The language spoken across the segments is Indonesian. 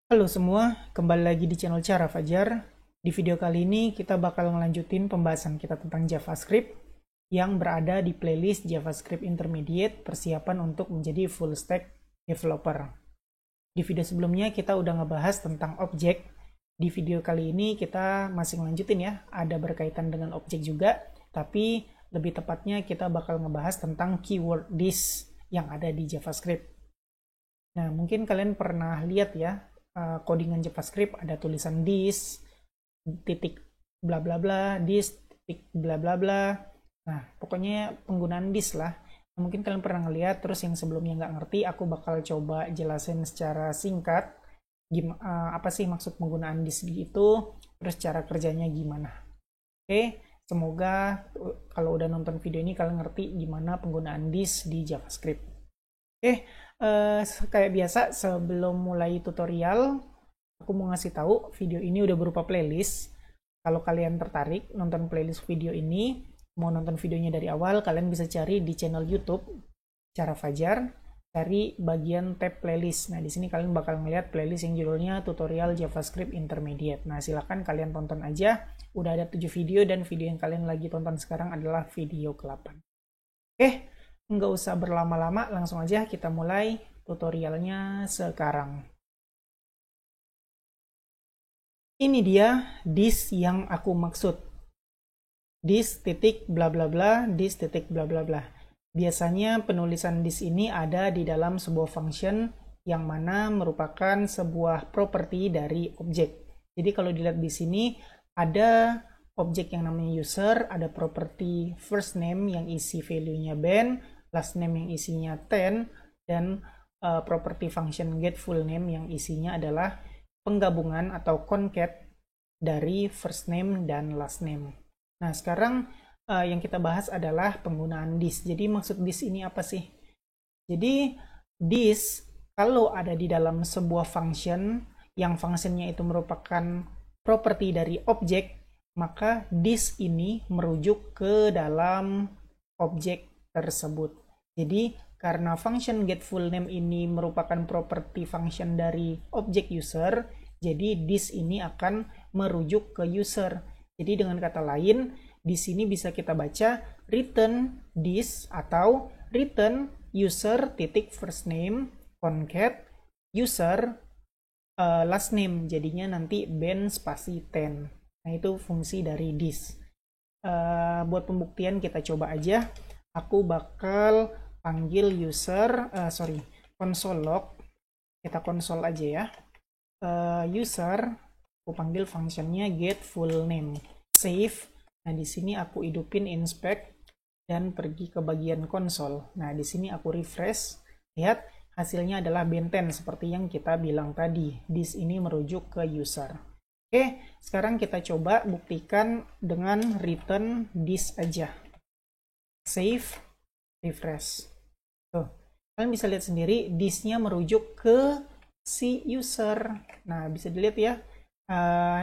Halo semua, kembali lagi di channel Cara Fajar. Di video kali ini kita bakal ngelanjutin pembahasan kita tentang JavaScript yang berada di playlist JavaScript Intermediate persiapan untuk menjadi full stack developer. Di video sebelumnya kita udah ngebahas tentang objek. Di video kali ini kita masih ngelanjutin ya, ada berkaitan dengan objek juga, tapi lebih tepatnya kita bakal ngebahas tentang keyword this yang ada di JavaScript. Nah, mungkin kalian pernah lihat ya, codingan JavaScript ada tulisan this, titik bla bla bla, this, titik bla bla bla. Nah, pokoknya penggunaan this lah. Nah, mungkin kalian pernah ngeliat, terus yang sebelumnya nggak ngerti, aku bakal coba jelasin secara singkat apa sih maksud penggunaan this itu, terus cara kerjanya gimana. Oke, semoga kalau udah nonton video ini kalian ngerti gimana penggunaan this di JavaScript. Oke, kayak biasa sebelum mulai tutorial, aku mau ngasih tahu video ini udah berupa playlist. Kalau kalian tertarik nonton playlist video ini, mau nonton videonya dari awal, kalian bisa cari di channel YouTube Cara Fajar, cari bagian tab playlist. Nah, di sini kalian bakal ngeliat playlist yang judulnya Tutorial JavaScript Intermediate. Nah, silakan kalian tonton aja. Udah ada 7 video dan video yang kalian lagi tonton sekarang adalah video ke-8. Oke, nggak usah berlama-lama, langsung aja kita mulai tutorialnya sekarang. Ini dia this yang aku maksud. This titik bla bla bla, this titik bla bla bla. Biasanya penulisan this ini ada di dalam sebuah function yang mana merupakan sebuah properti dari objek. Jadi kalau dilihat di sini ada objek yang namanya user, ada properti first name yang isi value-nya Ben, last name yang isinya 10, dan property function get full name yang isinya adalah penggabungan atau concat dari first name dan last name. Nah, sekarang yang kita bahas adalah penggunaan this. Jadi maksud this ini apa sih? Jadi this kalau ada di dalam sebuah function yang functionnya itu merupakan properti dari objek, maka this ini merujuk ke dalam objek tersebut. Jadi karena function get full name ini merupakan properti function dari objek user, jadi this ini akan merujuk ke user. Jadi dengan kata lain, di sini bisa kita baca return this atau return user titik first name concat user last name. Jadinya nanti Ben spasi 10. Nah, itu fungsi dari this. Buat pembuktian kita coba aja. Aku bakal panggil user, console log. Kita konsol aja ya. User, aku panggil functionnya get full name. Save. Nah, di sini aku hidupin inspect dan pergi ke bagian konsol. Nah, di sini aku refresh. Lihat, hasilnya adalah Ben 10 seperti yang kita bilang tadi. This ini merujuk ke user. Oke, sekarang kita coba buktikan dengan return this aja. Save, refresh. Tuh, kalian bisa lihat sendiri, this-nya merujuk ke si user. Nah, bisa dilihat ya,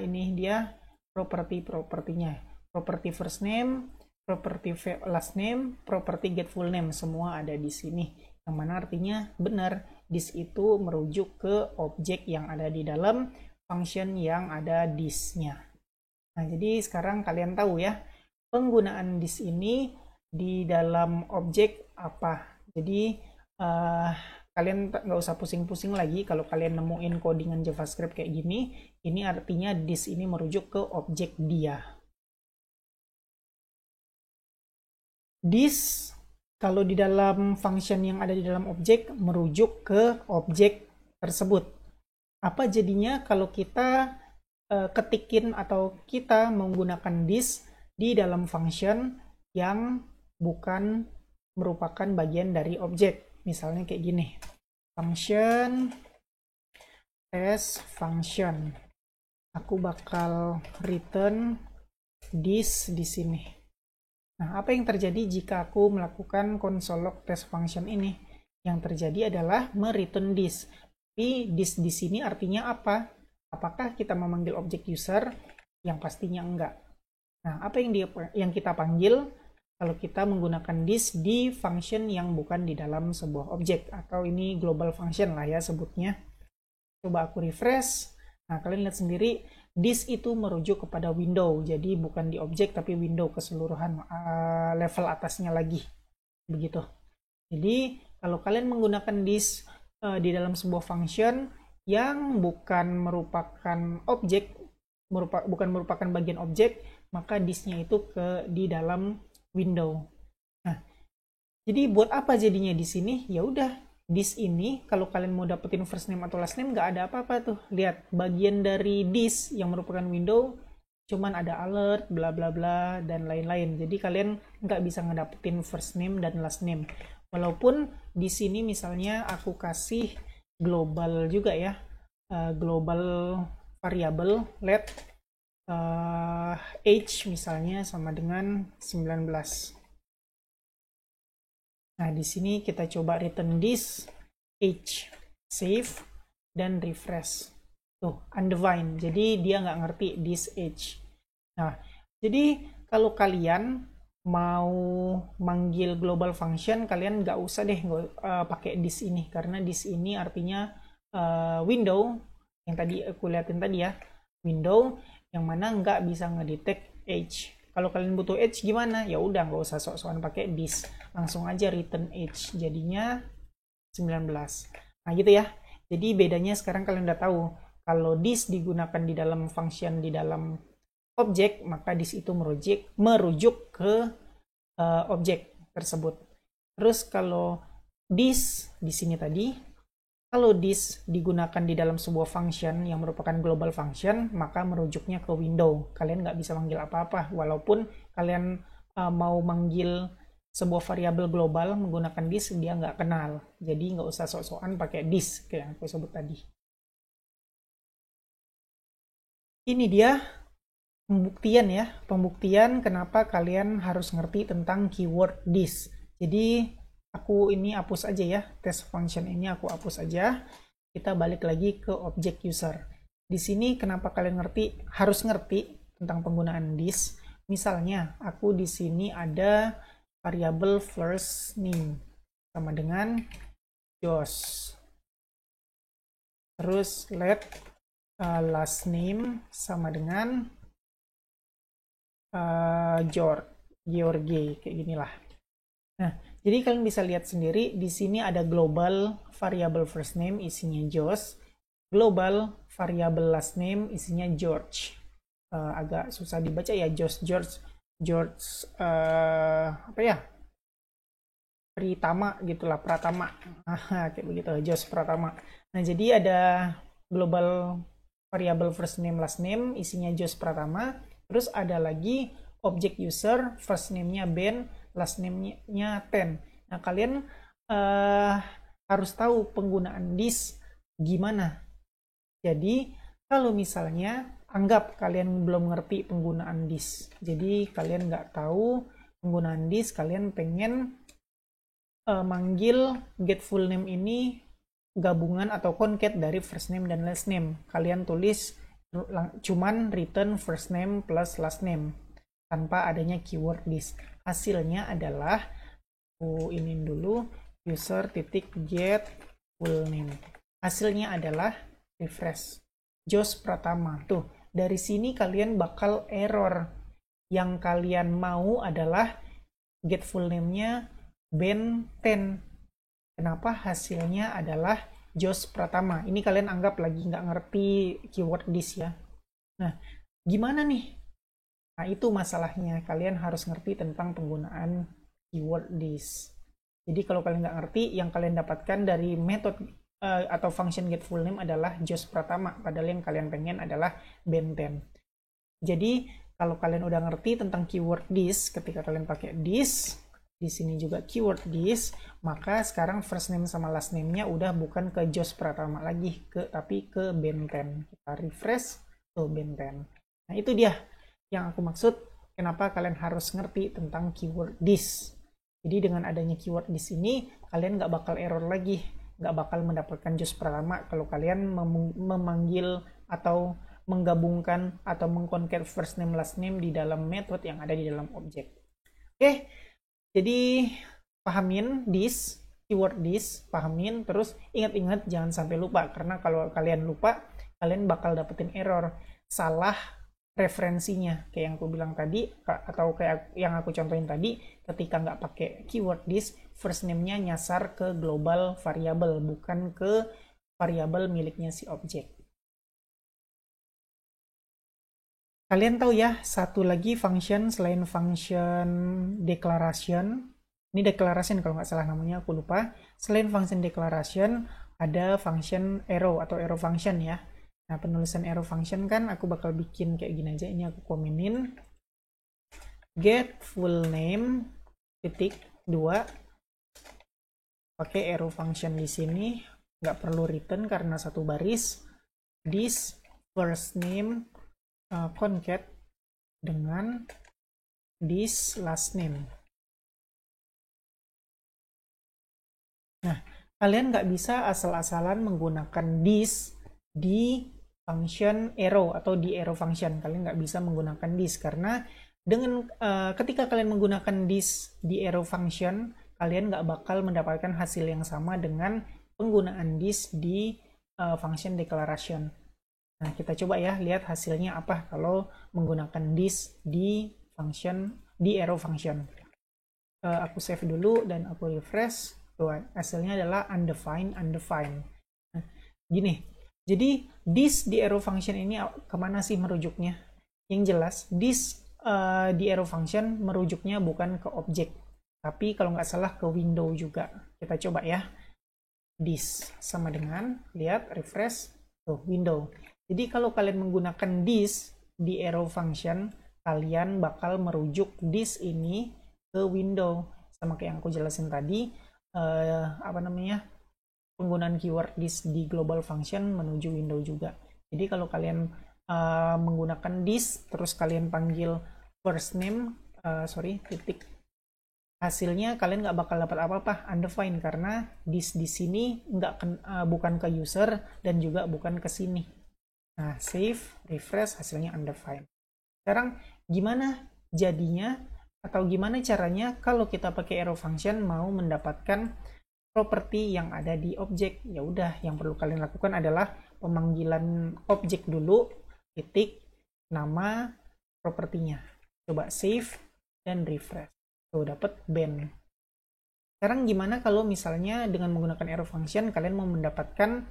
ini dia properti-propertinya. Property first name, property last name, property get full name, semua ada di sini. Yang mana artinya benar, this itu merujuk ke objek yang ada di dalam function yang ada this-nya. Nah, jadi sekarang kalian tahu ya, penggunaan this ini di dalam objek apa. Jadi kalian nggak usah pusing-pusing lagi kalau kalian nemuin codingan JavaScript kayak gini. Ini artinya this ini merujuk ke objek dia. This kalau di dalam function yang ada di dalam objek merujuk ke objek tersebut. Apa jadinya kalau kita ketikin atau kita menggunakan this di dalam function yang bukan merupakan bagian dari objek? Misalnya kayak gini. Function test function. Aku bakal return this di sini. Nah, apa yang terjadi jika aku melakukan console log test function ini? Yang terjadi adalah mereturn this. Tapi this di sini artinya apa? Apakah kita memanggil objek user? Yang pastinya enggak. Nah, apa yang kita panggil kalau kita menggunakan this di function yang bukan di dalam sebuah objek? Atau ini global function lah ya sebutnya. Coba aku refresh. Nah, kalian lihat sendiri, this itu merujuk kepada window. Jadi bukan di objek, tapi window keseluruhan level atasnya lagi. Begitu. Jadi, kalau kalian menggunakan this di dalam sebuah function yang bukan merupakan objek, bukan merupakan bagian objek, maka this-nya itu di dalam window. Nah, jadi buat apa jadinya di sini? Ya udah, this ini kalau kalian mau dapetin first name atau last name nggak ada apa-apa tuh. Lihat, bagian dari this yang merupakan window cuman ada alert, bla bla bla, dan lain-lain. Jadi kalian nggak bisa ngedapetin first name dan last name. Walaupun di sini misalnya aku kasih global juga ya, global variable let age misalnya sama dengan 19. Nah, di sini kita coba return this age, save, dan refresh. Tuh, undefined. Jadi dia nggak ngerti this age. Nah, jadi kalau kalian mau manggil global function, kalian nggak usah deh pakai this ini, karena this ini artinya window yang tadi aku liatin tadi ya, window yang mana nggak bisa ngedetect age. Kalau kalian butuh age gimana? Ya udah, nggak usah sok-sokan pakai this, langsung aja return age, jadinya 19. Nah gitu ya. Jadi bedanya sekarang kalian udah tahu, kalau this digunakan di dalam function di dalam objek, maka this itu merujuk ke objek tersebut. Terus kalau this di sini tadi, kalau this digunakan di dalam sebuah function yang merupakan global function, maka merujuknya ke window. Kalian nggak bisa manggil apa-apa, walaupun kalian mau manggil sebuah variabel global menggunakan this, dia nggak kenal. Jadi nggak usah sok-sokan pakai this kayak yang aku sebut tadi. Ini dia pembuktian ya, pembuktian kenapa kalian harus ngerti tentang keyword this. Jadi aku ini hapus aja ya, test function ini aku hapus aja. Kita balik lagi ke object user. Di sini kenapa kalian harus ngerti tentang penggunaan this. Misalnya aku di sini ada variabel first name sama dengan Josh. Terus let last name sama dengan George, kayak ginilah. Nah, jadi kalian bisa lihat sendiri di sini ada global variable first name isinya Josh, global variable last name isinya George. Agak susah dibaca ya, George apa ya? Pratama. Kayak begitu, Josh Pratama. Nah, jadi ada global variable first name last name isinya Josh Pratama. Terus ada lagi object user, first name-nya Ben, last name-nya Ten. Nah, kalian harus tahu penggunaan this gimana. Jadi, kalau misalnya, anggap kalian belum ngerti penggunaan this. Jadi, kalian nggak tahu penggunaan this, kalian pengen manggil get full name ini gabungan atau concat dari first name dan last name. Kalian tulis cuman return first name plus last name tanpa adanya keyword this. Hasilnya adalah ini dulu user titik get full name. Hasilnya adalah refresh Josh Pratama. Tuh, dari sini kalian bakal error. Yang kalian mau adalah get full name-nya Ben 10. Kenapa hasilnya adalah Josh Pratama? Ini kalian anggap lagi nggak ngerti keyword this ya. Nah, gimana nih? Nah, itu masalahnya. Kalian harus ngerti tentang penggunaan keyword this. Jadi kalau kalian nggak ngerti, yang kalian dapatkan dari metode atau function get full name adalah Josh Pratama. Padahal yang kalian pengen adalah Ben 10. Jadi, kalau kalian udah ngerti tentang keyword this, ketika kalian pakai this, di sini juga keyword this, maka sekarang first name sama last name-nya udah bukan ke Josh Pratama lagi, tapi ke Ben 10. Kita refresh, tuh Ben 10. Nah, itu dia yang aku maksud kenapa kalian harus ngerti tentang keyword this. Jadi dengan adanya keyword this ini, kalian nggak bakal error lagi, nggak bakal mendapatkan Josh Pratama kalau kalian memanggil atau menggabungkan atau mengconcat first name last name di dalam method yang ada di dalam objek. Oke. Jadi pahamin this, keyword this, pahamin, terus ingat-ingat jangan sampai lupa, karena kalau kalian lupa, kalian bakal dapetin error, salah referensinya, kayak yang aku bilang tadi, atau kayak yang aku contohin tadi, ketika nggak pakai keyword this, first name-nya nyasar ke global variable, bukan ke variabel miliknya si objek. Kalian tahu ya, satu lagi function selain function declaration, ini declaration kalau nggak salah namanya, aku lupa. Selain function declaration, ada function arrow atau arrow function ya. Nah, penulisan arrow function kan aku bakal bikin kayak gini aja. Ini aku komenin. Get full name titik 2. Pakai arrow function di sini. Nggak perlu return karena satu baris. This first name concat dengan this last name. Nah, kalian nggak bisa asal-asalan menggunakan this di function arrow atau di arrow function. Kalian nggak bisa menggunakan this karena dengan ketika kalian menggunakan this di arrow function, kalian nggak bakal mendapatkan hasil yang sama dengan penggunaan this di function declaration. Nah, kita coba ya, lihat hasilnya apa kalau menggunakan this di function, di arrow function. Aku save dulu dan aku refresh. Tuh, hasilnya adalah undefined. Nah, gini, jadi this di arrow function ini kemana sih merujuknya? Yang jelas, this di arrow function merujuknya bukan ke objek, tapi kalau nggak salah ke window juga. Kita coba ya. This sama dengan, lihat, refresh, tuh, window. Jadi kalau kalian menggunakan this di arrow function, kalian bakal merujuk this ini ke window. Sama kayak yang aku jelasin tadi, penggunaan keyword this di global function menuju window juga. Jadi kalau kalian menggunakan this, terus kalian panggil first name, titik, hasilnya kalian nggak bakal dapat apa-apa, undefined, karena this di sini bukan ke user dan juga bukan ke sini. Nah, save, refresh, hasilnya undefined. Sekarang gimana jadinya atau gimana caranya kalau kita pakai arrow function mau mendapatkan properti yang ada di objek? Ya udah, yang perlu kalian lakukan adalah pemanggilan objek dulu, titik, nama, propertinya. Coba save dan refresh. Tuh, dapat band. Sekarang gimana kalau misalnya dengan menggunakan arrow function kalian mau mendapatkan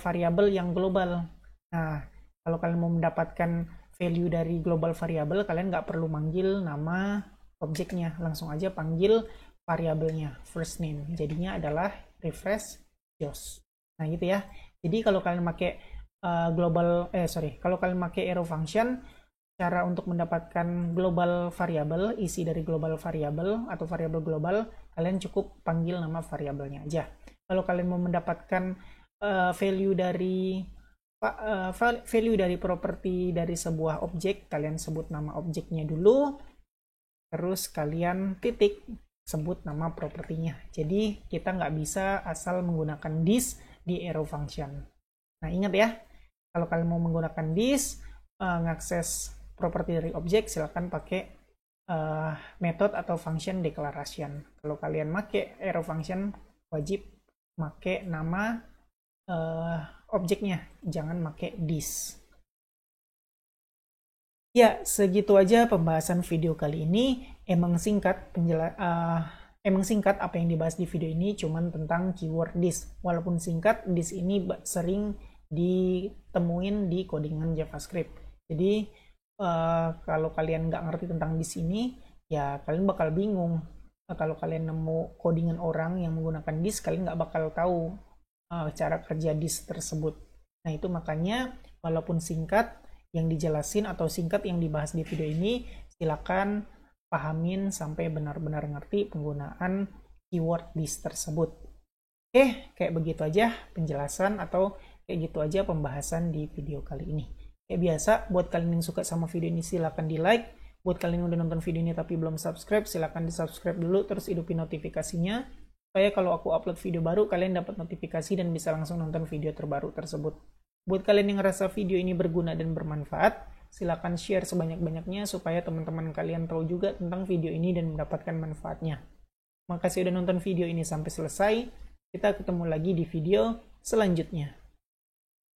variabel yang global? Nah, kalau kalian mau mendapatkan value dari global variable, kalian nggak perlu manggil nama objeknya, langsung aja panggil variabelnya, first name. Jadinya adalah refresh Josh. Nah, gitu ya. Jadi kalau kalian pakai kalau kalian pakai arrow function, cara untuk mendapatkan global variable, isi dari global variable atau variabel global, kalian cukup panggil nama variabelnya aja. Kalau kalian mau mendapatkan value dari properti dari sebuah objek, kalian sebut nama objeknya dulu, terus kalian titik, sebut nama propertinya. Jadi kita nggak bisa asal menggunakan this di arrow function. Nah, ingat ya, kalau kalian mau menggunakan this, ngakses properti dari objek, silahkan pakai method atau function declaration. Kalau kalian pakai arrow function, wajib pakai nama objeknya, jangan pakai this. Ya, segitu aja pembahasan video kali ini. Emang singkat apa yang dibahas di video ini cuman tentang keyword this. Walaupun singkat, this ini sering ditemuin di codingan JavaScript. Jadi kalau kalian nggak ngerti tentang this ini, ya kalian bakal bingung. Kalau kalian nemu codingan orang yang menggunakan this, kalian nggak bakal tahu cara kerja this tersebut. Nah, itu makanya walaupun singkat yang dijelasin atau singkat yang dibahas di video ini, silakan pahamin sampai benar-benar ngerti penggunaan keyword this tersebut. Oke, kayak begitu aja penjelasan atau kayak gitu aja pembahasan di video kali ini. Kayak biasa, buat kalian yang suka sama video ini silakan di like. Buat kalian yang udah nonton video ini tapi belum subscribe, silakan di subscribe dulu, terus hidupin notifikasinya supaya kalau aku upload video baru, kalian dapat notifikasi dan bisa langsung nonton video terbaru tersebut. Buat kalian yang ngerasa video ini berguna dan bermanfaat, silakan share sebanyak-banyaknya supaya teman-teman kalian tahu juga tentang video ini dan mendapatkan manfaatnya. Makasih udah nonton video ini sampai selesai. Kita ketemu lagi di video selanjutnya.